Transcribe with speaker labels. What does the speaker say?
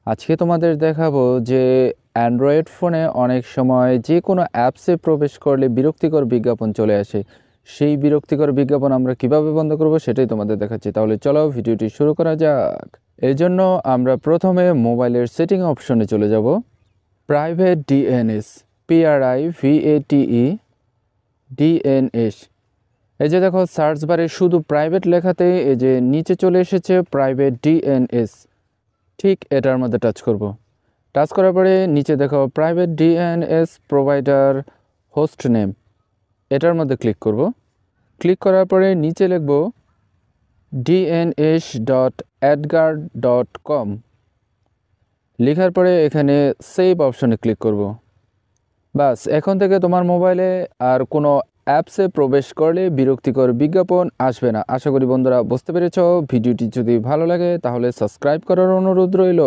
Speaker 1: আজকে তোমাদের দেখাবো যে অ্যান্ড্রয়েড ফোনে অনেক সময় যে কোনো অ্যাপসে প্রবেশ করলে বিরক্তিকর বিজ্ঞাপন চলে আসে। সেই বিরক্তিকর বিজ্ঞাপন আমরা কিভাবে বন্ধ করব সেটাই তোমাদের দেখাচ্ছি। তাহলে চলো ভিডিওটি শুরু করা যাক। এই জন্য আমরা প্রথমে মোবাইলের সেটিং অপশনে চলে যাব। Private DNS, PRIVATE DNS। এই যে দেখো সার্চ বারে শুধু প্রাইভেট লেখাতে এই যে নিচে চলে এসেছে প্রাইভেট ডিএনএস। ঠিক এটার মধ্যে টাচ করব। টাচ করার পরে নিচে দেখো private DNS provider host name, এটার মধ্যে ক্লিক করব। ক্লিক করার পরে নিচে লিখব dns.adguard.com। লেখার পরে এখানে সেভ অপশনে ক্লিক করব। বাস, এখন থেকে তোমার মোবাইলে আর কোনো অ্যাপসে প্রবেশ করলে বিরক্তিকর বিজ্ঞাপন আসবে না। আশা করি বন্ধুরা বুঝতে পেরেছ। ভিডিওটি যদি ভালো লাগে তাহলে সাবস্ক্রাইব করার অনুরোধ রইল।